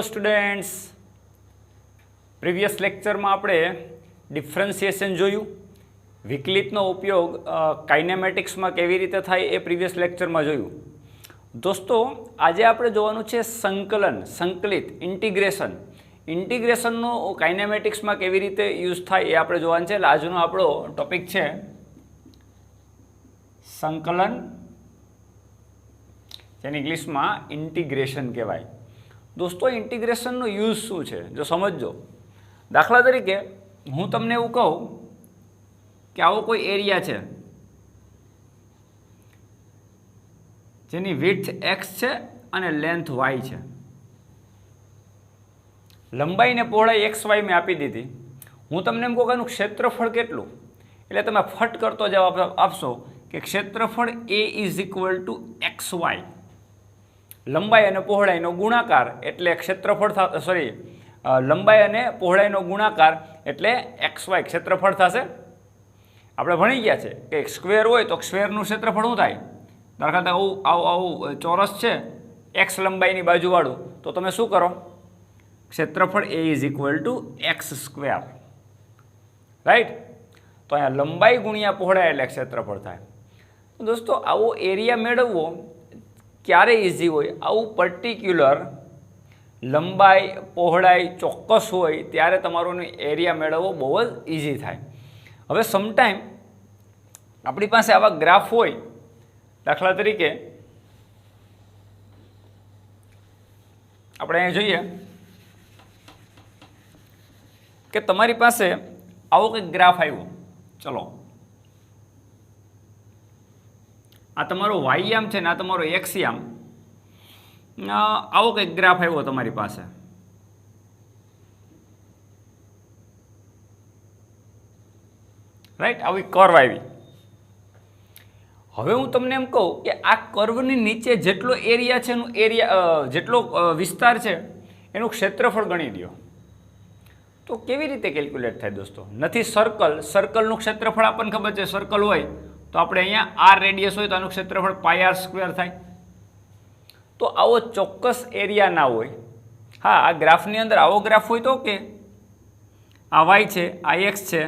Students, previous લેક્ચરમાં આપણે differentiation જોયું, વિકલિતનો ઉપયોગ કાઇનેમેટિક્સમાં કેવી રીતે થાય એ પ્રીવિયસ લેક્ચરમાં જોયું. દોસ્તો, આજે આપણે જોવાનું છે સંકલન, સંકલિત, ઇન્ટિગ્રેશનનો કાઇનેમેટિક્સમાં કેવી રીતે યુઝ થાય એ આપણે જોવાનું છે. એટલે આજનો આપણો ટોપિક છે સંકલન, જેને ઇંગ્લિશમાં ઇન્ટિગ્રેશન કહેવાય. દોસ્તો, ઇન્ટિગ્રેશનનો યુઝ શું છે જો સમજજો. દાખલા તરીકે હું તમને એવું કહું કે આવો કોઈ એરિયા છે જેની વિડ્થ x છે અને લેન્થ y છે. લંબાઈ ને પહોળાઈ x y મેં આપી દીધી. હું તમને એમ કહું કે આનું ક્ષેત્રફળ કેટલું, એટલે તમે ફટ કરતો જવાબ આપશો કે ક્ષેત્રફળ A = XY. લંબાઈ અને પહોળાઈનો ગુણાકાર એટલે ક્ષેત્રફળ લંબાઈ અને પહોળાઈનો ગુણાકાર એટલે XY ક્ષેત્રફળ થશે. આપણે ભણી ગયા છે કે સ્ક્વેર હોય તો સ્ક્વેરનું ક્ષેત્રફળ શું થાય. દાખલા તરીકે આવું ચોરસ છે x લંબાઈની બાજુવાળું, તો તમે શું કરો, ક્ષેત્રફળ A = x². રાઈટ? તો અહીંયા લંબાઈ ગુણ્યા પહોળાઈ એટલે ક્ષેત્રફળ થાય. દોસ્તો, આવો એરિયા મેળવવો ક્યારે ઇઝી હોય, આવું પર્ટિક્યુલર લંબાઈ પહોળાઈ ચોક્કસ હોય ત્યારે તમારું એરિયા મેળવવો બહુ જ ઇઝી થાય. હવે સમટાઈમ આપણી પાસે આવા ગ્રાફ હોય, દાખલા તરીકે આપણે અહીંયા જોઈએ કે તમારી પાસે આવો કંઈક ગ્રાફ આવ્યો. ચલો, આ તમારો વાય આમ છે ને આ તમારો એક્સ આમ. આવો કંઈક ગ્રાફ આવ્યો તમારી પાસે. રાઈટ? આવી કર્વ આવી. હવે હું તમને એમ કહું કે આ કર્વની નીચે જેટલો એરિયા છે એનું જેટલો વિસ્તાર છે એનું ક્ષેત્રફળ ગણી દો. તો કેવી રીતે કેલ્ક્યુલેટ થાય દોસ્તો? નથી સર્કલનું ક્ષેત્રફળ આપણને ખબર છે, સર્કલ હોય તો આપણે અહીંયા r રેડિયસ હોય તો આનું ક્ષેત્રફળ πr² થાય. તો આવો ચોક્કસ એરિયા ના હોય. હા, આ ગ્રાફની અંદર આવો ગ્રાફ હોય તો કે આ y છે, આ x છે.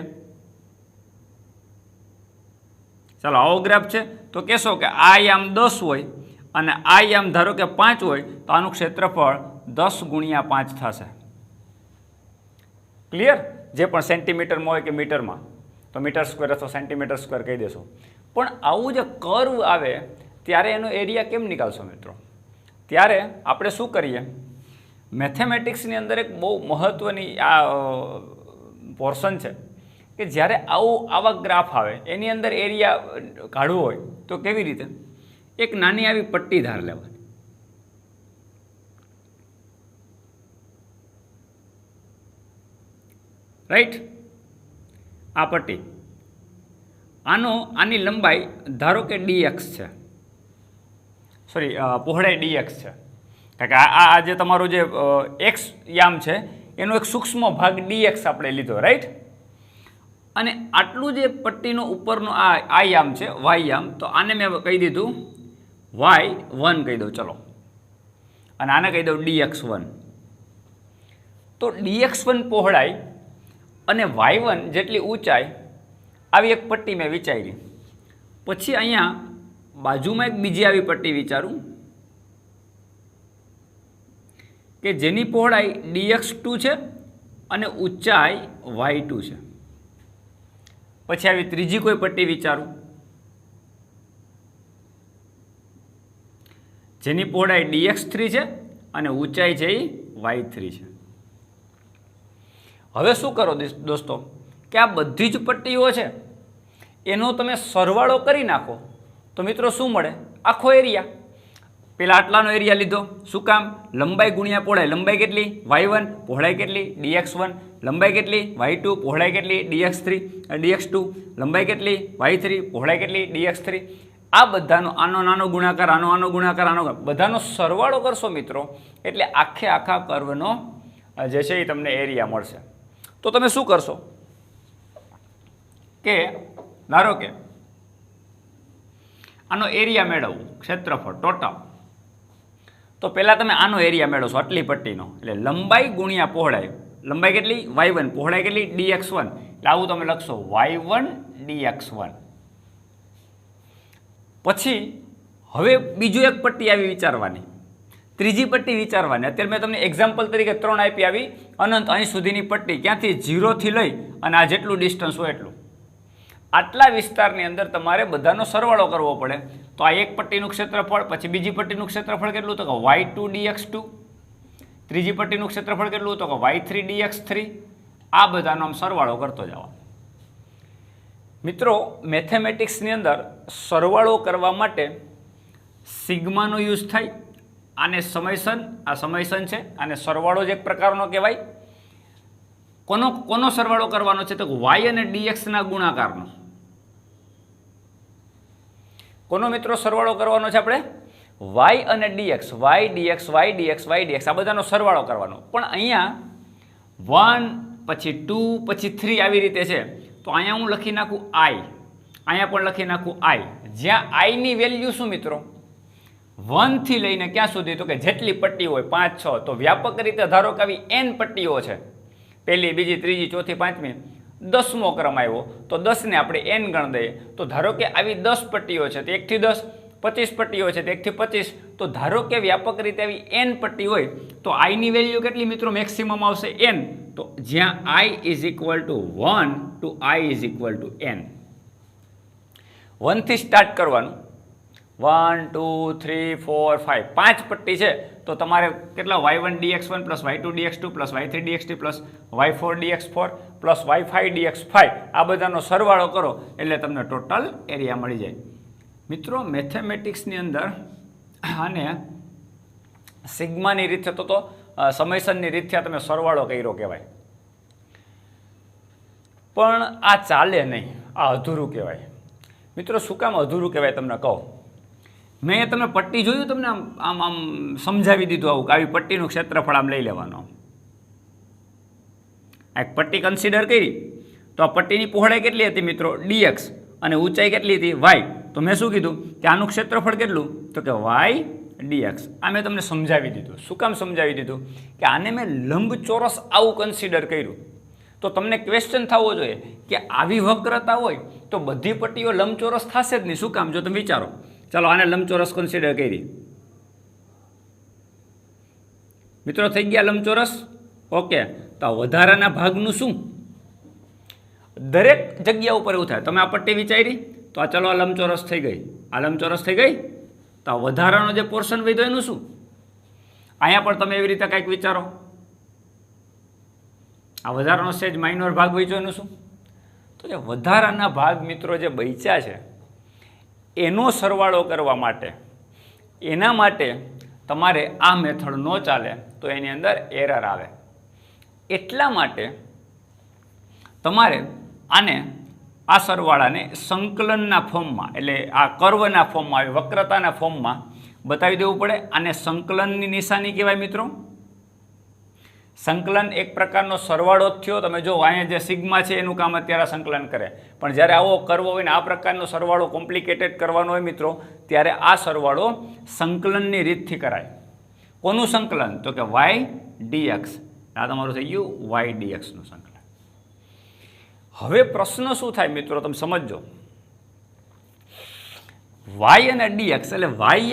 ચાલો, આવો ગ્રાફ છે તો કહેશો કે આ આમ 10 હોય અને આ આમ ધારો કે 5 હોય તો આનું ક્ષેત્રફળ 10 × 5 થશે. ક્લિયર? જે પણ સેન્ટીમીટરમાં હોય કે મીટરમાં, તો મીટર² અથવા સેન્ટીમીટર² કહી દેશો. પણ આવું જે કર્વ આવે ત્યારે એનો એરિયા કેમ નીકાળશો મિત્રો? ત્યારે આપણે શું કરીએ, મેથેમેટિક્સની અંદર એક બહુ મહત્ત્વની આ પોર્શન છે કે જ્યારે આવા ગ્રાફ આવે એની અંદર એરિયા કાઢવો હોય તો કેવી રીતે, એક નાની આવી પટ્ટી ધાર લેવાની. રાઈટ? આ પટ્ટી, આની લંબાઈ ધારો કે dx છે, પહોળાઈ dx છે. કારણ કે આ જે તમારો જે x યામ છે એનો એક સૂક્ષ્મ ભાગ dx આપણે લીધો. રાઈટ? અને આટલું જે પટ્ટીનો ઉપરનો આ યામ છે y યામ, તો આને મેં કહી દીધું y1 કહી દઉં. ચલો, અને આને કહી દઉં dx1. તો dx1 પહોળાઈ અને y1 જેટલી ઊંચાઈ આવી એક પટ્ટી મેં વિચારી. પછી અહીંયા બાજુમાં એક બીજી આવી પટ્ટી વિચારું કે જેની પહોળાઈ dx2 છે અને ઊંચાઈ y2 છે. પછી આવી ત્રીજી કોઈ પટ્ટી વિચારું જેની પહોળાઈ dx3 છે અને ઊંચાઈ છે એ y3 છે. હવે શું કરો દોસ્તો કે આ બધી જ પટ્ટીઓ છે એનો તમે સરવાળો કરી નાખો તો મિત્રો શું મળે? આખો એરિયા. પેલા આટલાનો એરિયા લીધો. શું કામ? લંબાઈ ગુણ્યા પહોળાઈ. લંબાઈ કેટલી? y1. પહોળાઈ કેટલી? dx1. લંબાઈ કેટલી? y2. પહોળાઈ કેટલી? dx2. લંબાઈ કેટલી? y3. પહોળાઈ કેટલી? dx3. આ બધાનો આનો નાનો ગુણાકાર, આનો ગુણાકાર, બધાનો સરવાળો કરશો મિત્રો એટલે આખા કર્વનો જે છે એ તમને એરિયા મળશે. તો તમે શું કરશો કે ધારો કે આનો એરિયા મેળવવું, ક્ષેત્રફળ ટોટલ, તો પહેલાં તમે આનો એરિયા મેળવશો, આટલી પટ્ટીનો, એટલે લંબાઈ ગુણ્યા પહોળાઈ. લંબાઈ કેટલી? y1. પહોળાઈ કેટલી? dx1. એટલે આવું તમે લખશો y1 dx1. પછી હવે બીજું એક પટ્ટી આવી વિચારવાની, ત્રીજી પટ્ટી વિચારવાની. અત્યારે મેં તમને એક્ઝામ્પલ તરીકે 3 આપી, આવી અનંત અહીં સુધીની પટ્ટી, ક્યાંથી 0 થી લઈ અને આ જેટલું ડિસ્ટન્સ હોય એટલું. આટલા વિસ્તારની અંદર તમારે બધાનો સરવાળો કરવો પડે. તો આ એક પટ્ટીનું ક્ષેત્રફળ, પછી બીજી પટ્ટીનું ક્ષેત્રફળ કેટલું? તો કે y2 dx2. ત્રીજી પટ્ટીનું ક્ષેત્રફળ કેટલું? તો કે y3 dx3. આ બધાનો આમ સરવાળો કરતો જવા. મિત્રો, મેથેમેટિક્સની અંદર સરવાળો કરવા માટે સિગ્માનો યુઝ થાય. આને સમયસન, આ સમયસન છે, અને સરવાળો જ એક પ્રકારનો કહેવાય. કોનો સરવાળો કરવાનો છે? તો y અને dx ના ગુણાકારનો. કોનો મિત્રો સરવાળો કરવાનો છે આપણે? y અને dx, y dx, y dx, y dx, આ બધાનો સરવાળો કરવાનો. પણ અહીંયા 1 પછી 2 પછી 3 આવી રીતે છે. તો અહીંયા હું લખી નાખું i, અહીંયા પણ લખી નાખું i. જ્યાં i ની વેલ્યુ શું મિત્રો? 1 થી લઈને ક્યાં સુધી? તો કે જેટલી પટ્ટી હોય 5, 6. તો વ્યાપક રીતે ધારો કે આવી n પટ્ટીઓ છે, પહેલી, બીજી, ત્રીજી, ચોથી, પાંચમી, 10મો ક્રમ આવ્યો, તો 10ને આપણે n ગણ દઈએ. તો ધારો કે આવી 10 પટ્ટીઓ છે, તો 1 થી 10, 25 પટ્ટીઓ છે, તો 1 થી 25. તો ધારો કે વ્યાપક રીતે આવી n પટ્ટી હોય, તો i ની વેલ્યુ કેટલી મિત્રો? મેક્સિમમ આવશે n. તો જ્યાં i is equal to 1 to i is equal to n. 1 થી સ્ટાર્ટ કરવાનું. 1 2 3 4 5, 5 પટ્ટી છે. તો તમારે કેટલા? y1 dx1 plus y2 dx2 plus y3 dx3 plus y4 dx4 plus y5 dx5, આ બધાનો સરવાળો કરો એટલે તમને ટોટલ એરિયા મળી જાય. મિત્રો, મેથેમેટિક્સની અંદર આને સિગ્માની રીતથી તો સમયસનની રીતથી તમે સરવાળો કર્યો કહેવાય. પણ આ ચાલે નહીં, આ અધૂરું કહેવાય. મિત્રો, શું કામ અધૂરું કહેવાય તમને કહું. મેં તમે પટ્ટી જોયું, તમને આમ આમ સમજાવી દીધું આવું કે આવી પટ્ટીનું ક્ષેત્રફળ આમ લઈ લેવાનો. એક પટ્ટી કન્સિડર કરી, તો આ પટ્ટીની પહોળાઈ કેટલી હતી મિત્રો? dx, અને ઊંચાઈ કેટલી હતી? y. તો મેં શું કીધું કે આનું ક્ષેત્રફળ કેટલું? તો કે y dx. આ મેં તમને સમજાવી દીધું. શું કામ સમજાવી દીધું? કે આને મેં લંબચોરસ આવું કન્સિડર કર્યું. તો તમને ક્વેશ્ચન થવો જોઈએ કે આવી વક્રતા હોય તો બધી પટ્ટીઓ લંબચોરસ થશે જ નહીં. શું કામ? જો તમે વિચારો. ચાલો આને લંબચોરસ કન્સિડર કરી. મિત્રો, થઈ ગયા લંબચોરસ? ઓકે. તો આ વધારાના ભાગનું શું? દરેક જગ્યા ઉપર એવું થાય. તમે આ પટ્ટી વિચારી, તો આ ચાલો આ લંબચોરસ થઈ ગઈ, આ લંબચોરસ થઈ ગઈ. તો આ વધારાનો જે પોર્શન વધ્યો એનું શું? અહીંયા પણ તમે એવી રીતે કંઈક વિચારો. આ વધારાનો સેજ માઇનોર ભાગ વધ્યો એનું શું? તો જે વધારાના ભાગ મિત્રો જે બચ્યા છે એનો સરવાળો કરવા માટે, એના માટે તમારે આ મેથડ ન ચાલે, તો એની અંદર એરર આવે. એટલા માટે તમારે આને, આ સરવાળાને સંકલનના ફોર્મમાં, એટલે આ કર્વના ફોર્મમાં, વક્રતાના ફોર્મમાં બતાવી દેવું પડે. આને સંકલનની નિશાની કહેવાય મિત્રો. સંકલન એક પ્રકારનો સરવાળો જ થયો. તમે જો અહીંયા જે સિગ્મા છે એનું કામ અત્યારે સંકલન કરે, પણ જ્યારે આવો કરવો હોય ને આ પ્રકારનો સરવાળો કોમ્પ્લિકેટેડ કરવાનો હોય મિત્રો, ત્યારે આ સરવાળો સંકલનની રીતથી કરાય. કોનું સંકલન? તો કે y dx. આ તમારું થઈ ગયું y dx નું સંકલન. હવે પ્રશ્ન શું થાય મિત્રો, તમે સમજજો. y અને dx, એટલે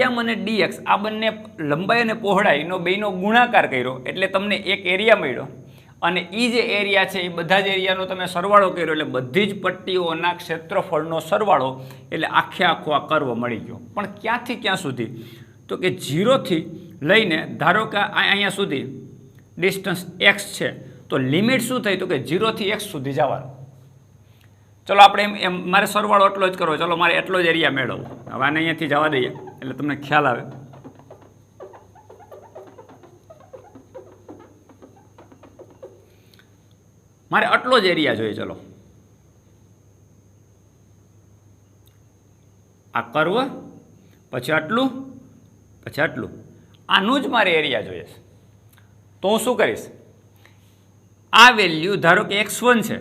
ym અને dx આ બંને લંબાઈ અને પહોળાઈનો બેનો ગુણાકાર કર્યો એટલે તમને એક એરિયા મળ્યો. અને એ જે એરિયા છે એ બધા જ એરિયાનો તમે સરવાળો કર્યો એટલે બધી જ પટ્ટીઓના ક્ષેત્રફળનો સરવાળો, એટલે આખે આખો આ કર્વ મળી ગયો. પણ ક્યાંથી ક્યાં સુધી? તો કે 0 થી લઈને ધારો કે અહીંયા સુધી ડિસ્ટન્સ x છે, તો લિમિટ શું થઈ? તો કે 0 થી x સુધી જવાનું. ચલો આપણે એમ મારે સરવાળો એટલો જ કરવો, ચલો મારે એટલો જ એરિયા મેળવવો. હવે આને અહીંયાથી જવા દઈએ એટલે તમને ખ્યાલ આવે. મારે આટલો જ એરિયા જોઈએ. ચલો આ કર્વ, પછી આટલું, પછી આટલું, આનું જ મારે એરિયા જોઈએ છે. તો હું શું કરીશ? આ વેલ્યુ ધારો કે x1 છે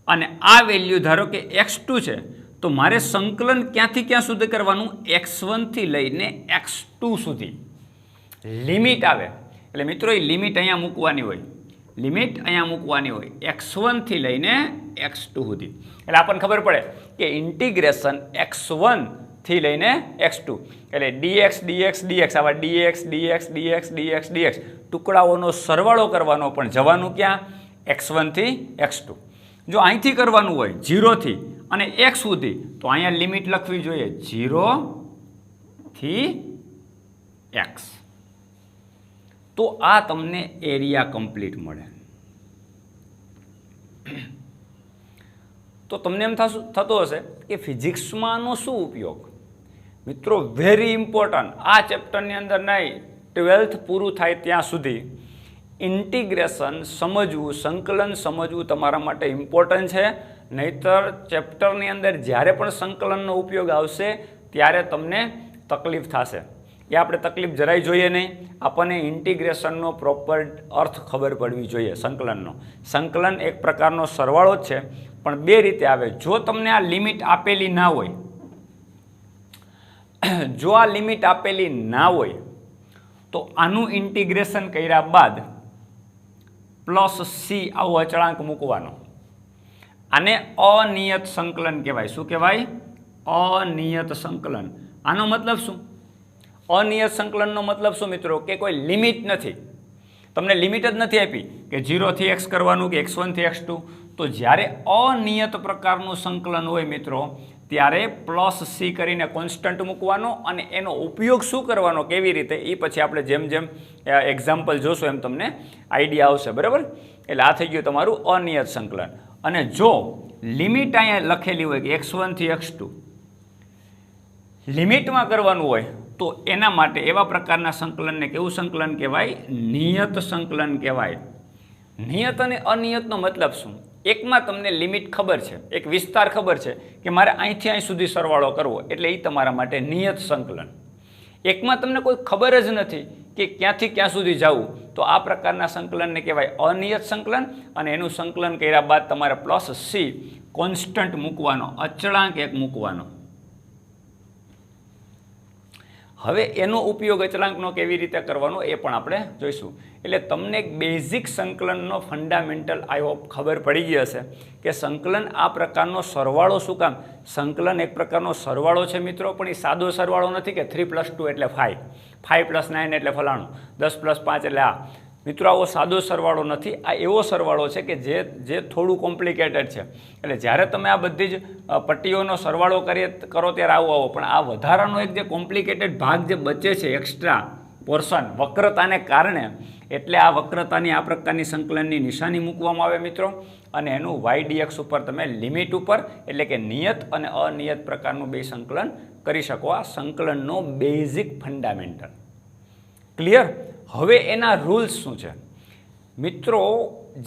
અને આ વેલ્યુ ધારો કે x2 છે, તો મારે સંકલન ક્યાંથી ક્યાં સુધી કરવાનું? x1 થી લઈને x2 સુધી. લિમિટ આવે એટલે મિત્રો એ લિમિટ અહીંયા મૂકવાની હોય, લિમિટ અહીંયા મૂકવાની હોય x1 થી લઈને x2 સુધી. એટલે આપણને ખબર પડે કે ઇન્ટિગ્રેશન x1 થી લઈને x2 એટલે dx dx dx આવા dx dx dx dx dx ટુકડાઓનો સરવાળો કરવાનો, પણ જવાનું ક્યાં? x1 થી x2. જો અહીંથી કરવાનું હોય 0 થી અને x સુધી તો અહીંયા લિમિટ લખવી જોઈએ 0 થી x. તો આ તમને એરિયા કમ્પ્લીટ મળે. તો તમને એમ થતું હશે કે ફિઝિક્સમાં આનો શું ઉપયોગ? મિત્રો વેરી ઇમ્પોર્ટન્ટ, આ ચેપ્ટરની અંદર નહીં 12th પૂરું થાય ત્યાં સુધી ઇન્ટિગ્રેશન સમજવું, સંકલન સમજવું તમારા માટે ઇમ્પોર્ટન્ટ છે. નહીતર ચેપ્ટરની અંદર જ્યારે પણ સંકલનનો ઉપયોગ આવશે ત્યારે તમને તકલીફ થશે. એ આપણે તકલીફ જરાય જોઈએ નહીં. આપણને ઇન્ટિગ્રેશનનો પ્રોપર અર્થ ખબર પડવી જોઈએ. સંકલનનો, સંકલન એક પ્રકારનો સરવાળો જ છે, પણ બે રીતે આવે. જો તમને આ લિમિટ આપેલી ના હોય, જો આ લિમિટ આપેલી ના હોય તો આનું ઇન્ટિગ્રેશન કર્યા બાદ પ્લસ સી આવો અચળાંક મૂકવાનો. આને અનિયત સંકલન કહેવાય. શું કહેવાય? અનિયત સંકલન. આનો મતલબ શું? અનિયત સંકલનનો મતલબ શું મિત્રો? કે કોઈ લિમિટ નથી, તમને લિમિટ જ નથી આપી કે 0 થી x કરવાનું કે x1 થી x2. તો જ્યારે અનિયત પ્રકારનું સંકલન હોય મિત્રો, ત્યારે પ્લસ સી કરીને કોન્સ્ટન્ટ મૂકવાનો, અને એનો ઉપયોગ શું કરવાનો, કેવી રીતે, એ પછી આપણે જેમ જેમ એક્ઝામ્પલ જોશું એમ તમને આઈડિયા આવશે. બરાબર? એટલે આ થઈ ગયું તમારું અનિયત સંકલન. અને જો લિમિટ અહીંયા લખેલી હોય કે x1 થી x2 લિમિટમાં કરવાનું હોય તો એના માટે એવા પ્રકારના સંકલનને કેવું સંકલન કહેવાય? નિયત સંકલન કહેવાય. નિયત અને અનિયતનો મતલબ શું? એકમાં તમને લિમિટ ખબર છે, એક વિસ્તાર ખબર છે કે મારે અહીંથી અહીં સુધી સરવાળો કરવો, એટલે એ તમારા માટે નિયત સંકલન. એકમાં તમને કોઈ ખબર જ નથી કે ક્યાંથી ક્યાં સુધી જવું, તો આ પ્રકારના સંકલનને કહેવાય અનિયત સંકલન. અને એનું સંકલન કર્યા બાદ તમારે પ્લસ સી કોન્સ્ટન્ટ મૂકવાનો, અચળાંક એક મૂકવાનો. હવે એનો ઉપયોગ અચળાંકનો કેવી રીતે કરવાનો એ પણ આપણે જોઈશું. એટલે તમને એક બેઝિક સંકલનનો ફંડામેન્ટલ આઈ હોપ ખબર પડી ગઈ હશે કે સંકલન આ પ્રકારનો સરવાળો શું કામ? સંકલન એક પ્રકારનો સરવાળો છે મિત્રો, પણ એ સાદો સરવાળો નથી કે 3 + 2 એટલે 5, 5 + 9 એટલે ફલાણું, 10 + 5 એટલે આ. મિત્રો આવો સાદો સરવાળો નથી. આ એવો સરવાળો છે કે જે થોડું કોમ્પ્લિકેટેડ છે. એટલે જ્યારે તમે આ બધી જ પટ્ટીઓનો સરવાળો કરો ત્યારે આવો, પણ આ વધારાનો એક જે કોમ્પ્લિકેટેડ ભાગ જે બચે છે, એક્સ્ટ્રા પોર્શન, વક્રતાને કારણે, એટલે આ વક્રતાની આ પ્રકારની સંકલનની નિશાની મૂકવામાં આવે મિત્રો. અને એનું y/dx ઉપર તમે લિમિટ ઉપર, એટલે કે નિયત અને અનિયત પ્રકારનું બે સંકલન કરી શકો. આ સંકલનનો બેઝિક ફંડામેન્ટલ. ક્લિયર? હવે એના રૂલ્સ શું છે મિત્રો?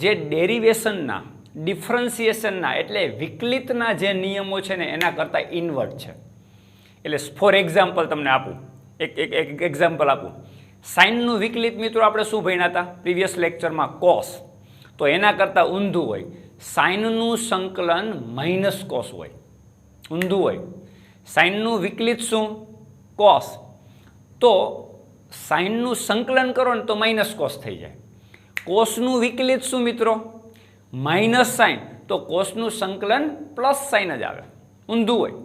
જે ડેરિવેશનના, ડિફરન્સિએશનના એટલે વિકલિતના જે નિયમો છે ને એના કરતાં ઇન્વર્ટ છે. એટલે ફોર એક્ઝામ્પલ તમને આપું, એક એક્ઝામ્પલ આપું. સાઇનનું વિકલિત મિત્રો આપણે શું ભણ્યા હતા પ્રીવિયસ લેક્ચરમાં? કોસ. તો એના કરતાં ઊંધું હોય. સાઇનનું સંકલન માઇનસ કોસ હોય, ઊંધું હોય. સાઇનનું વિકલિત શું? કોસ. તો સાઇનનું સંકલન કરો ને તો માઇનસ કોસ થઈ જાય. કોસનું વિકલિત શું મિત્રો? Minus sign. તો કોસનું સંકલન પ્લસ સાઇન જ આવે, ઊંધું હોય.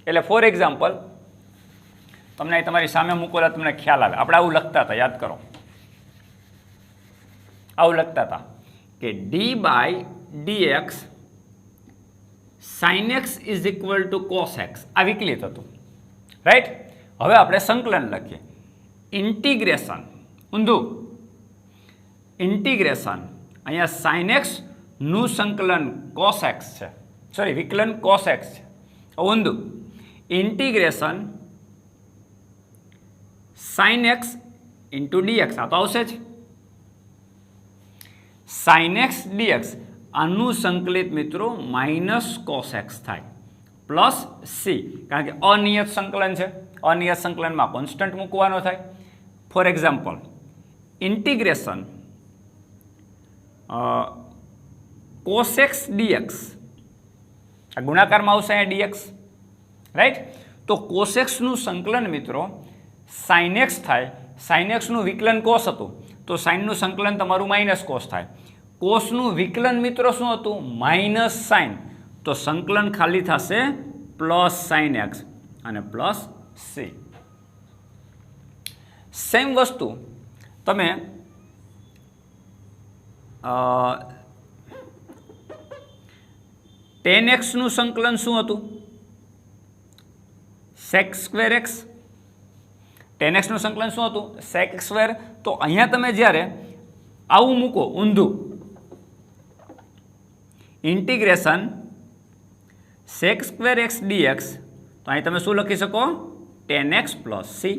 એટલે ફોર એક્ઝામ્પલ તમને તમારી સામે મૂકેલા તમને ખ્યાલ આવે. આપણે આવું લખતા હતા, યાદ કરો. આવું લખતા હતા કે d/dx sin x = cos x. આ વિકલિત હતું, રાઈટ? હવે આપણે સંકલન લખીએ. ઇન્ટિગ્રેશન, ઊંધું. ઇન્ટિગ્રેશન અહીંયા sin x નું સંકલન cos x છે, સોરી વિકલન cos x છે, ઊંધું. ઇન્ટિગ્રેશન sin x * dx, આ તો આવશે જ. sin x dx આનું સંકલિત મિત્રો -cos x થાય, પ્લસ c, કારણ કે અનિયત સંકલન છે. અનિયત સંકલનમાં કોન્સ્ટન્ટ મૂકવાનો થાય. For example integration cos x dx, આ ગુણાકારમાં આવશે અહીંયા dx, રાઈટ? તો cos x નું સંકલન મિત્રો sin x થાય, સાઇન એક્સનું વિકલન કોસ હતું તો સાઇનનું સંકલન તમારું માઇનસ કોસ થાય. કોસનું વિકલન મિત્રો શું હતું? Minus sign. તો સંકલન ખાલી થશે પ્લસ સાઇન એક્સ અને પ્લસ સી. સેમ વસ્તુ તમે ટેન એક્સનું સંકલન શું હતું? Sec square X. ટેન એક્સનું સંકલન શું હતું? Sec square. તો અહીંયા તમે જ્યારે આવું મૂકો ઊંધું, integration sec square X D X, તો અહીં તમે શું લખી શકો? Tan X plus C.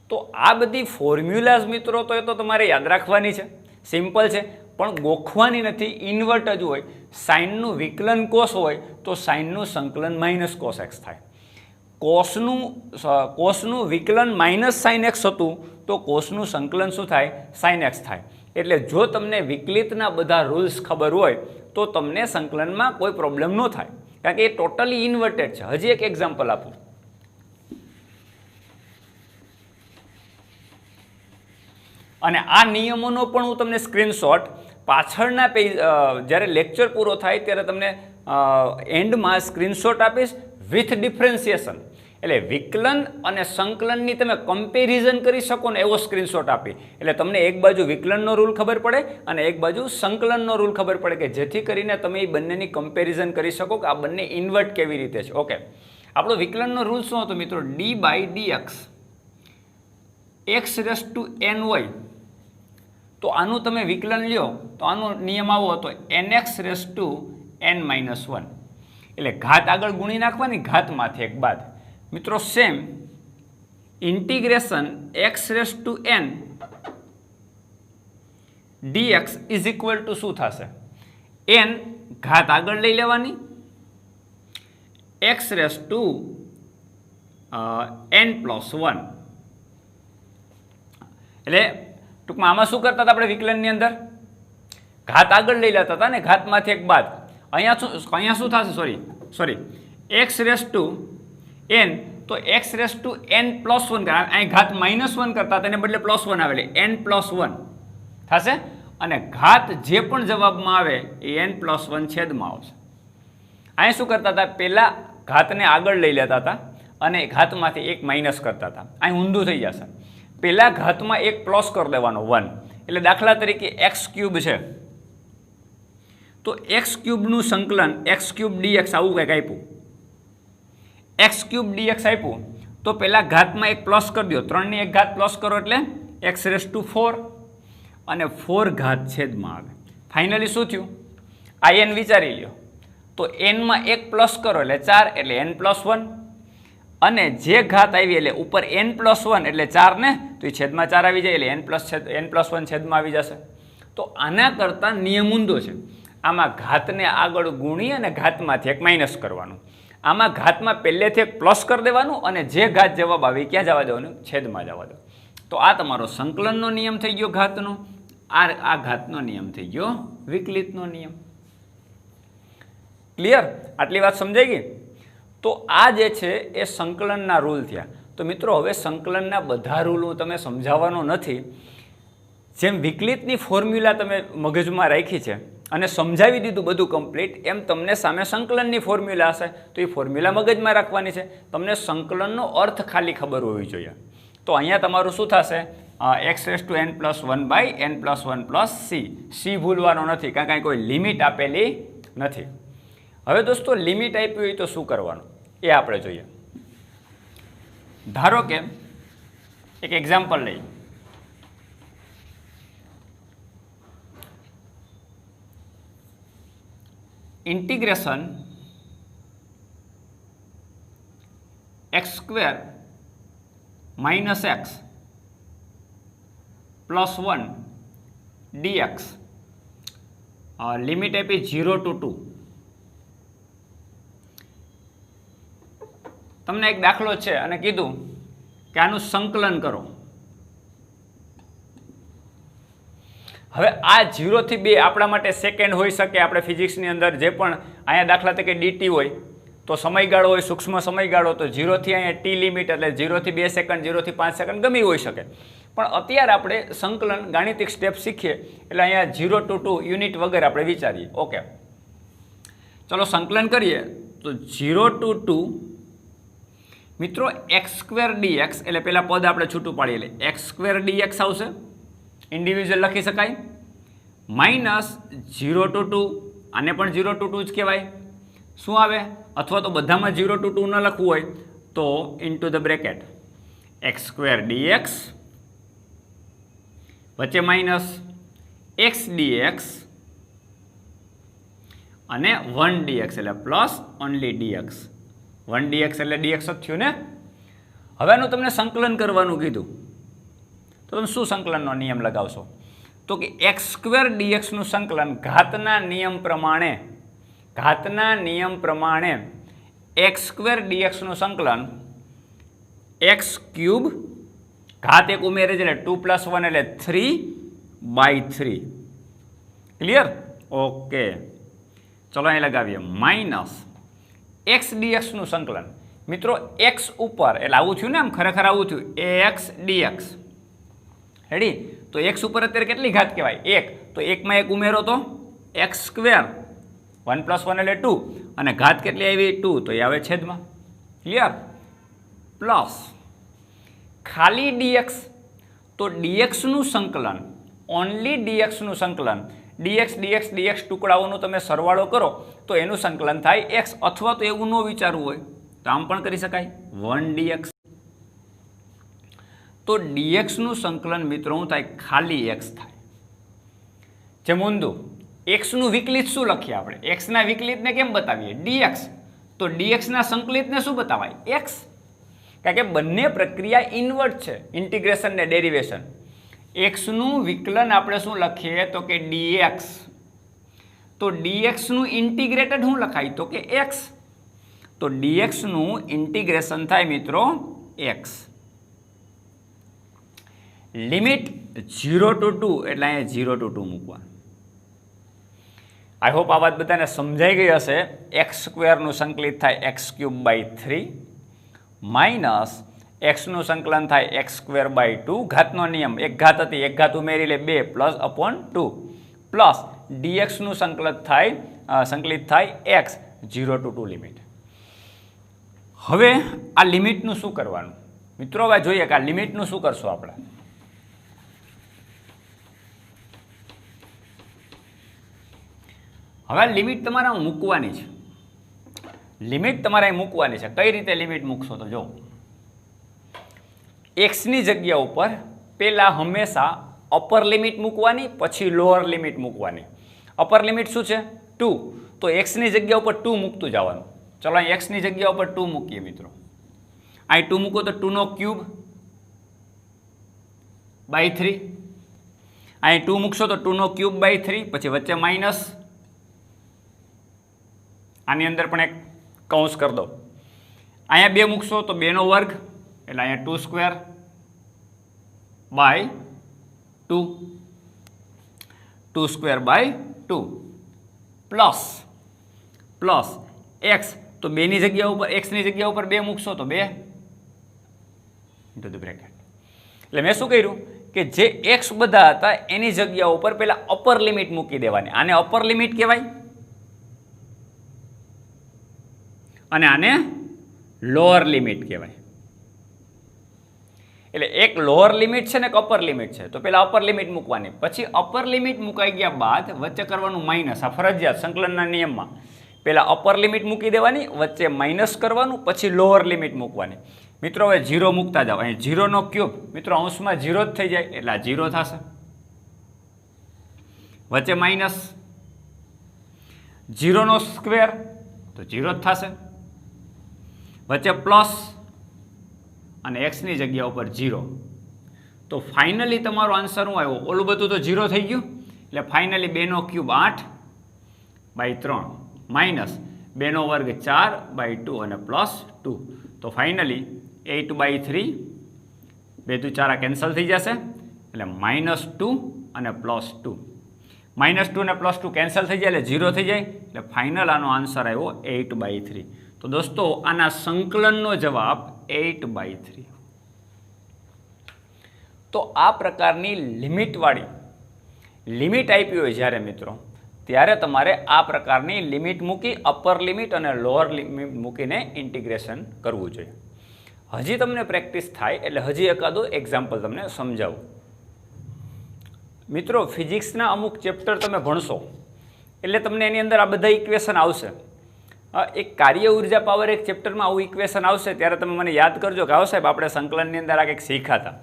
તો આ બધી ફોર્મ્યુલાઝ મિત્રો તો એ તો તમારે યાદ રાખવાની છે, સિમ્પલ છે, પણ ગોખવાની નથી. ઇન્વર્ટ જ હોય. સાઇનનું વિકલન કોસ હોય તો સાઇનનું સંકલન માઇનસ કોસ એક્સ થાય. કોસનું વિકલન માઇનસ સાઇન એક્સ હતું તો કોસનું સંકલન શું થાય? સાઇન એક્સ થાય. એટલે જો તમને વિકલિતના બધા રૂલ્સ ખબર હોય તો તમને સંકલનમાં કોઈ પ્રોબ્લેમ ન થાય, કારણ કે એ ટોટલી ઇન્વર્ટેડ છે. હજી એક એક્ઝામ્પલ આપું. અને આ નિયમોનો પણ હું તમને સ્ક્રીનશોટ પાછળના પેજ જ્યારે લેક્ચર પૂરો થાય ત્યારે તમને એન્ડમાં સ્ક્રીનશોટ આપીશ વિથ ડિફરન્સિએશન. એટલે વિકલન અને સંકલનની તમે કમ્પેરિઝન કરી શકો ને એવો સ્ક્રીનશોટ આપી. એટલે તમને એક બાજુ વિકલનનો રૂલ ખબર પડે અને એક બાજુ સંકલનનો રૂલ ખબર પડે, કે જેથી કરીને તમે એ બંનેની કમ્પેરિઝન કરી શકો કે આ બંને ઇન્વર્ટ કેવી રીતે છે. ઓકે, આપણો વિકલનનો રૂલ શું હતો મિત્રો? D by D X raise to N હોય તો આનું તમે વિકલન લ્યો તો આનો નિયમ આવો હતો, N X raise to N minus one. એટલે ઘાત આગળ ગુણી નાખવાની, ઘાતમાંથી એક બાદ. મિત્રો same integration X raise to N D X is equal to શું થશે? એન ઘાત આગળ લઈ લેવાની, X raise to N plus one. એટલે ટૂંકમાં આમાં શું કરતા હતા આપણે વિકલનની અંદર? ઘાત આગળ લઈ લેતા હતા ને, ઘાતમાંથી એક બાદ. અહીંયા શું થશે? Sorry x raise to n, તો x raise to N plus one. અહીં ઘાત માઇનસ વન કરતા હતા એને બદલે પ્લસ વન આવે, એન પ્લસ વન થશે. અને ઘાત જે પણ જવાબમાં આવે એ એન પ્લસ વન છેદમાં આવશે. અહીં શું કરતા હતા? પહેલાં ઘાતને આગળ લઈ લેતા હતા અને ઘાતમાંથી એક માઇનસ કરતા હતા. અહીં ઊંધું થઈ જશે. પહેલાં ઘાતમાં એક પ્લસ કરી દેવાનો 1. એટલે દાખલા તરીકે એક્સ ક્યુબ છે તો એક્સ ક્યુબનું સંકલન એક્સ ક્યુબ ડીએક્સ આવું કંઈક આપ્યું. એક્સ ક્યુબ ડીએક્સ આપ્યું તો પહેલાં ઘાતમાં એક પ્લસ કરી દો, 3ની એક ઘાત પ્લસ કરો એટલે એક્સ રેસ ટુ 4 અને 4 ઘાત છેદમાં આવે. ફાઇનલી શું થયું? આ એન વિચારી લ્યો તો એનમાં એક પ્લસ કરો એટલે 4 એટલે એન પ્લસ 1. અને જે ઘાત આવી એટલે ઉપર એન પ્લસ 1 એટલે 4 ને, તો એ છેદમાં 4 આવી જાય એટલે એન પ્લસ 1 છેદમાં આવી જશે. તો આના કરતાં નિયમ ઊંધો છે. આમાં ઘાતને આગળ ગુણી અને ઘાતમાંથી એક માઇનસ કરવાનું. આમાં ઘાતમાં પહેલેથી એક પ્લસ કરી દેવાનું અને જે ઘાત જવાબ આવી ક્યાં જવા દેવાનું? છેદમાં જવા દો. તો આ તમારો સંકલનનો નિયમ થઈ ગયો ઘાતનો. આ ઘાતનો નિયમ થઈ ગયો વિકલિતનો નિયમ. ક્લિયર? આટલી વાત સમજાઈ ગઈ? તો આ જે છે એ સંકલનના રૂલ થયા. તો મિત્રો હવે સંકલનના બધા રૂલ હું તમે સમજાવવાનો નથી. જેમ વિકલિતની ફોર્મ્યુલા તમે મગજમાં રાખી છે અને સમજાવી દીધું બધું કમ્પ્લીટ, એમ તમને સામે સંકલનની ફોર્મ્યુલા હશે તો એ ફોર્મ્યુલા મગજમાં રાખવાની છે. તમને સંકલનનો અર્થ ખાલી ખબર હોવી જોઈએ. તો અહીંયા તમારું શું થશે? X raise to N plus 1 by n plus 1 plus C. C ભૂલવાનો નથી, કારણ કે કોઈ લિમિટ આપેલી નથી. હવે દોસ્તો લિમિટ આપી હોય તો શું કરવાનું એ આપણે જોઈએ. ધારો કે એક એક્ઝામ્પલ લઈએ. Integration X square minus X plus 1 D X, limit આપી 0 to 2. તમને એક દાખલો છે અને કીધું કે આનું સંકલન કરો. હવે આ 0 થી 2 આપણા માટે સેકન્ડ હોઈ શકે. આપણે ફિઝિક્સની અંદર જે પણ અહીંયા દાખલા તરીકે ડીટી હોય તો સમયગાળો હોય સૂક્ષ્મ સમયગાળો, તો 0 થી અહીંયા ટી લિમિટ એટલે 0 થી 2 સેકન્ડ 0 થી 5 સેકન્ડ ગમે હોઈ શકે. પણ અત્યારે આપણે સંકલન ગાણિતિક સ્ટેપ શીખીએ એટલે અહીંયા 0 to 2 યુનિટ વગર આપણે વિચારીએ. ઓકે, ચલો સંકલન કરીએ. તો 0 to 2 મિત્રો x² dx એટલે પેલા પદ આપણે છૂટું પાડીએ એટલે x² dx આવશે, ઇન્ડિવિજ્યુઅલ લખી શકાય, માઇનસ 0 to 2 આને પણ 0 to 2 જ કહેવાય. શું આવે? અથવા તો બધામાં 0 to 2 ન લખવું હોય તો into the bracket x² dx વચ્ચે માઇનસ x dx અને 1 dx એટલે પ્લસ ઓનલી dx. 1 dx એટલે dx જ થયું ને. હવે આનું તમને સંકલન કરવાનું કીધું તો તમે શું સંકલનનો નિયમ લગાવશો? તો કે x² dx નું સંકલન ઘાતના નિયમ પ્રમાણે x² dx નું સંકલન x³ ઘાત એક ઉમેરે છે એટલે 2 + 1 એટલે 3/3. ક્લિયર? ઓકે, ચલો અહીં લગાવીએ માઇનસ x dx નું સંકલન. મિત્રો x ઉપર એટલે આવું થયું ને, આમ ખરેખર આવું થયું ax dx. રેડી? તો x ઉપર અત્યારે કેટલી ઘાત કહેવાય? 1. તો 1 માં 1 ઉમેરો તો x², 1 + 1 એટલે 2 અને ઘાત કેટલી આવી? 2. તો એ આવે છેદમાં. ક્લિયર? પ્લસ ખાલી dx. તો dx નું સંકલન, ઓનલી dx નું સંકલન, dx dx dx ટુકડાઓનો તમે સરવાળો કરો તો એનું સંકલન થાય x. અથવા તો એવું ન વિચારવું હોય તો આમ પણ કરી શકાય 1 dx. તો dx નું સંકલન મિત્રો શું થાય? ખાલી x થાય. જેમ ઊંધું x નું વિકલિત શું લખીએ આપણે? x ના વિકલિતને કેમ બતાવીએ? dx. તો dx ના સંકલિતને શું બતાવાય? x. કારણ કે બંને પ્રક્રિયા ઇન્વર્ટ છે, ઇન્ટિગ્રેશન ને ડેરિવેશન. x નું વિકલન આપણે શું લખીએ? તો કે dx. તો dx નું ઇન્ટિગ્રેટેડ શું લખાય? તો કે x. તો dx નું ઇન્ટિગ્રેશન થાય મિત્રો x. લિમિટ 0 to 2 એટલે અહીંયા 0 to 2 મૂકવા. આઈ હોપ આ વાત બધાને સમજાઈ ગઈ હશે. x² નું સંકલિત થાય x³/3 માઇનસ x નું સંકલન થાય x²/2. ઘાતનો નિયમ, એક ઘાત હતી, એક ઘાત ઉમેરી લે 2 +/2 પ્લસ dx નું સંકલિત થાય x 0 to 2 લિમિટ. હવે આ લિમિટનું શું કરવાનું મિત્રો? હવે જોઈએ કે આ લિમિટનું શું કરશું આપણે. હવે લિમિટ તમારે મૂકવાની છે. લિમિટ તમારે મૂકવાની છે. કઈ રીતે લિમિટ મૂકશો? તો જો x ની જગ્યા ઉપર પહેલા હંમેશા અપર લિમિટ મૂકવાની, પછી લોઅર લિમિટ મૂકવાની. અપર લિમિટ શું છે? 2. તો x ની જગ્યા ઉપર 2 મૂકતું જવાનું. ચલો અહીં x ની જગ્યા ઉપર 2 મૂકીએ મિત્રો. અહીં 2 મૂકો તો 2^3/3. અહીં 2 મૂકશો તો 2^3/3, પછી વચ્ચે માઇનસ, આની અંદર પણ એક કૌંસ કરી દો. અહીંયા 2 મૂકશો તો 2 નો વર્ગ એટલે અહીંયા 2^2/2, 2^2/2 પ્લસ x. તો 2 ની જગ્યા ઉપર, x ની જગ્યા ઉપર 2 મૂકશો તો 2 ઇન્ટુ ધ બ્રેકેટ. એટલે મેં શું કર્યું કે જે x બધા હતા એની જગ્યા ઉપર પહેલા અપર લિમિટ મૂકી દેવાની. આને અપર લિમિટ કહેવાય અને આને લોઅર લિમિટ કહેવાય. એટલે એક લોઅર લિમિટ છે ને એક અપર લિમિટ છે. તો પહેલા અપર લિમિટ મૂકવાની, પછી અપર લિમિટ મુકાઈ ગયા બાદ વચ્ચે કરવાનું માઇનસ. આ ફરજિયાત સંકલનના નિયમમાં પહેલા અપર લિમિટ મૂકી દેવાની, વચ્ચે માઇનસ કરવાનું, પછી લોઅર લિમિટ મૂકવાની. મિત્રો હવે 0 મૂકતા જાઓ. અહીં 0 નો ક્યુબ મિત્રો અંશમાં 0 જ થઈ જાય એટલે આ 0 થશે. વચ્ચે માઇનસ 0 નો સ્ક્વેર તો 0 જ થશે. વચ્ચે પ્લસ અને x ની જગ્યા ઉપર 0. તો ફાઇનલી તમારો આન્સર શું આવ્યો? ઓલું બધું તો 0 થઈ ગયું એટલે ફાઇનલી 2 નો ક્યુબ 8/3 માઇનસ 2 નો વર્ગ 4/2 અને પ્લસ 2. તો ફાઇનલી 8/3, 2 × 4 કેન્સલ થઈ જશે એટલે -2 અને +2. -2 અને +2 કેન્સલ થઈ જાય એટલે 0 થઈ જાય એટલે ફાઇનલ આનો આન્સર આવ્યો 8/3. તો તો દોસ્તો આના સંકલનનો જવાબ 8/3. તો આ પ્રકારની લિમિટવાળી લિમિટ આપી હોય જ્યારે મિત્રો, ત્યારે તમારે આ પ્રકારની લિમિટ મૂકી અપર લિમિટ અને લોઅર લિમિટ મૂકીને ઇન્ટિગ્રેશન કરવું જોઈએ. હજી તમને પ્રેક્ટિસ થાય એટલે હજી એકાદું એક્ઝામ્પલ તમને સમજાવું. મિત્રો ફિઝિક્સના અમુક ચેપ્ટર તમે ભણશો એટલે તમને એની અંદર આ બધા ઇક્વેશન આવશે. એક કાર્ય ઉર્જા પાવર એક ચેપ્ટરમાં આવું ઇક્વેશન આવશે ત્યારે તમે મને યાદ કરજો કે આવો સાહેબ આપણે સંકલનની અંદર આ કંઈક શીખ્યા હતા.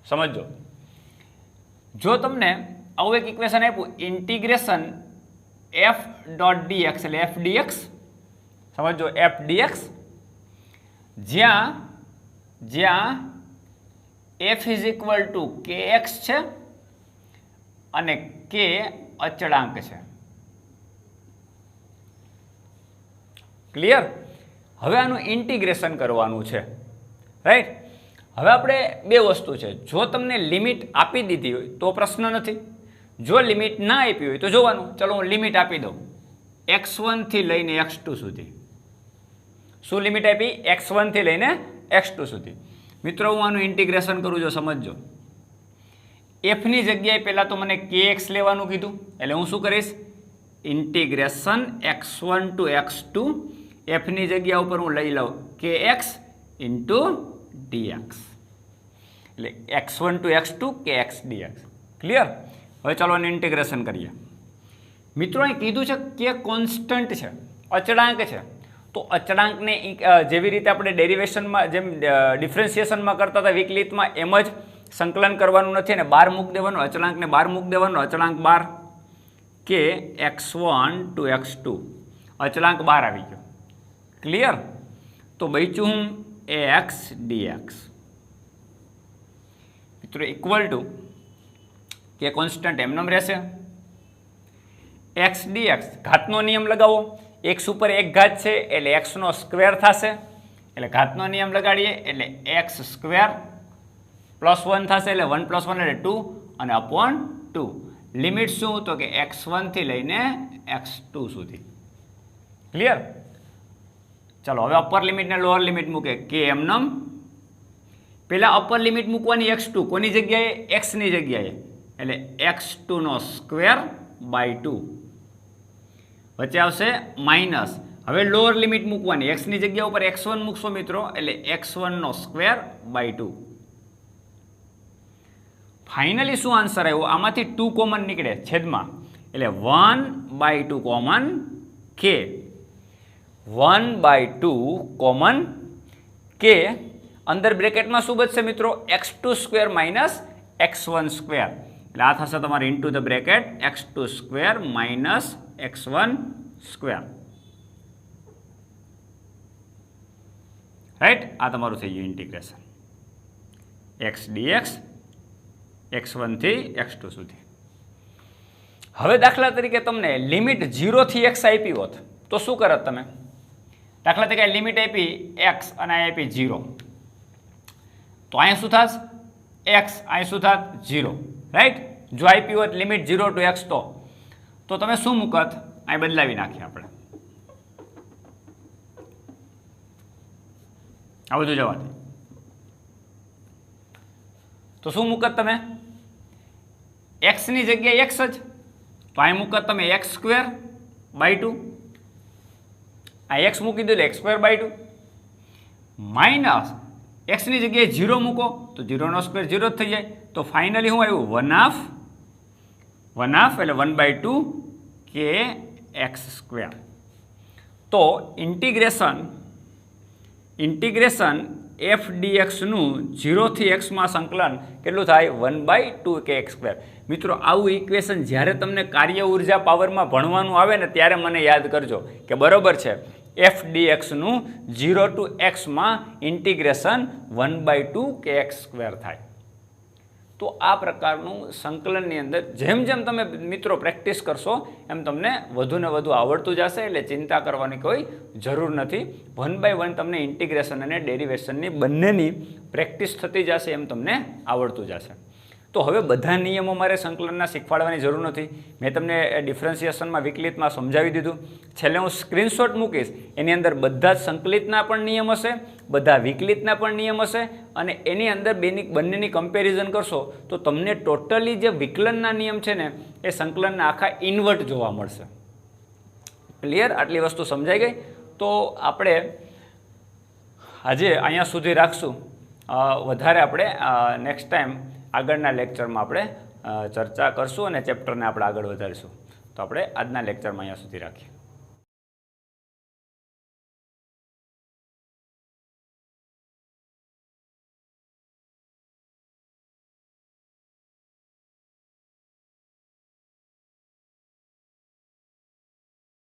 સમજો, જો તમને આવું એક ઇક્વેશન આપ્યું ઇન્ટિગ્રેશન f ડોટ dx એટલે f dx, સમજો f dx, જ્યાં f is equal two kx છે અને k અચળાંક છે. ક્લિયર? હવે આનું ઇન્ટિગ્રેશન કરવાનું છે, રાઈટ? હવે આપણે બે વસ્તુ છે, જો તમને લિમિટ આપી દીધી હોય તો પ્રશ્ન નથી, જો લિમિટ ના આપી હોય તો જોવાનું. ચલો હું લિમિટ આપી દઉં x1 થી લઈને x2 સુધી. શું લિમિટ આપી? x1 થી લઈને x2 સુધી. મિત્રો હું આનું ઇન્ટિગ્રેશન કરું, જો સમજજો. એફની જગ્યાએ પહેલાં તો મને kx લેવાનું કીધું, એટલે હું શું કરીશ? ઇન્ટિગ્રેશન x1 ટુ x2, એફની જગ્યા ઉપર હું લઈ લઉં kx ઇન્ટુ dx, એટલે x1 two x2 kx dx. Clear? હવે ચાલો આનું ઇન્ટિગ્રેશન કરીએ. મિત્રો અહીં કીધું છે કે કોન્સ્ટન્ટ છે, અચળાંક છે. તો અચળાંકને જેવી રીતે આપણે ડેરિવેશનમાં જેમ ડિફરન્સિએશનમાં કરતા હતા વિકલિતમાં, એમ જ સંકલન કરવાનું નથી અને બહાર મૂક દેવાનું, અચળાંકને બહાર મૂક દેવાનો. અચળાંક બાર કે x1 ટુ x2, અચળાંક બહાર આવી ગયો. ક્લિયર? તો બચ્યું હું x dx. મિત્રો ઇક્વલ ટુ કે કોન્સ્ટન્ટ એમનેમ રહેશે, x dx ઘાતનો નિયમ લગાવો. x ઉપર એક ઘાત છે એટલે x નો સ્ક્વેર થશે, એટલે ઘાતનો નિયમ લગાડીએ એટલે x સ્ક્વેર પ્લસ 1 થશે, એટલે 1 પ્લસ 1 એટલે 2 અને અપોન 2. લિમિટ શું? તો કે x1 થી લઈને x2 સુધી. ક્લિયર? ચાલો હવે અપર લિમિટ ને લોઅર લિમિટ મૂકે કે એમનેમ. પહેલા અપર લિમિટ મૂકવાની x2, કોની જગ્યાએ? x ની જગ્યાએ, એટલે x2 નો સ્ક્વેર બાય 2. વચ્ચે આવશે માઇનસ. હવે લોઅર લિમિટ મૂકવાની, x ની જગ્યા ઉપર x1 મૂકશો મિત્રો, એટલે x1 નો સ્ક્વેર બાય 2. ફાઇનલી શું આન્સર આવ્યો? આમાંથી 2 કોમન નીકળે છેદમાં, એટલે 1/2 કોમન k. 1/2 common k. અંદર બ્રેકેટમાં શું બચશે મિત્રો? x2 square minus x1 square, એટલે આ થશે તમારે into the bracket x2 square minus x1 square. Right? આ તમારું થઈ ગયું ઇન્ટિગ્રેશન x dx x1 થી x2 સુધી. હવે દાખલા તરીકે તમને લિમિટ 0 થી x આપી હોત તો શું કરત તમે? દાખલા તરીકે લિમિટ આપી x અને આપી 0, તો અહીંયા શું થશે? x, અહીં શું થાત? 0. રાઈટ? જો આપી હોત લિમિટ 0 ટુ x તો તમે શું મૂકત? અહીં બદલાવી નાખીએ આપણે આ બધું જવાથી. તો શું મૂકત તમે? x ની જગ્યાએ x જ, તો અહીં મૂકત તમે x સ્ક્વેર બાય 2. આ x મૂકી દો એટલે x square by 2 minus x ની જગ્યાએ 0 મૂકો તો 0 નો સ્ક્વેર 0 જ થઈ જાય. તો ફાઇનલી શું આવ્યું? 1/2 એટલે 1/2 કે x સ્ક્વેર. તો ઇન્ટિગ્રેશન f dx નું 0 થી x માં સંકલન કેટલું થાય? 1/2 કે x સ્ક્વેર. મિત્રો આવું ઇક્વેશન જ્યારે તમને કાર્ય ઉર્જા પાવરમાં ભણવાનું આવે ને ત્યારે મને યાદ કરજો કે બરોબર છે f dx નું 0 ટુ x માં ઇન્ટિગ્રેશન 1/2 કે x સ્ક્વેર થાય. તો આ પ્રકારનું સંકલનની અંદર જેમ જેમ તમે મિત્રો પ્રેક્ટિસ કરશો એમ તમને વધુ ને વધુ આવડતું જશે, એટલે ચિંતા કરવાની કોઈ જરૂર નથી. 1 બાય 1 તમને ઇન્ટિગ્રેશન અને ડેરિવેશનની બંનેની પ્રેક્ટિસ થતી જશે, એમ તમને આવડતું જશે. તો હવે બધા નિયમો મારે સંકલનના શીખવાડવાની જરૂર નથી. મેં તમને ડિફરન્સિએશનમાં વિકલિતમાં સમજાવી દીધું. છેલ્લે હું સ્ક્રીનશોટ મૂકીશ, એની અંદર બધા જ સંકલિતના પણ નિયમ હશે, બધા વિકલિતના પણ નિયમ હશે, અને એની અંદર બંનેની કમ્પેરિઝન કરશો તો તમને ટોટલી જે વિકલનના નિયમ છે ને એ સંકલનના આખા ઇન્વર્ટ જોવા મળશે. ક્લિયર? આટલી વસ્તુ સમજાઈ ગઈ? તો આપણે આજે અહીંયા સુધી રાખશું. વધારે આપણે નેક્સ્ટ ટાઈમ આગળના લેક્ચરમાં આપણે ચર્ચા કરશું અને ચેપ્ટરને આપણે આગળ વધારીશું. તો આપણે આજના લેક્ચરમાં અહીંયા સુધી રાખીએ.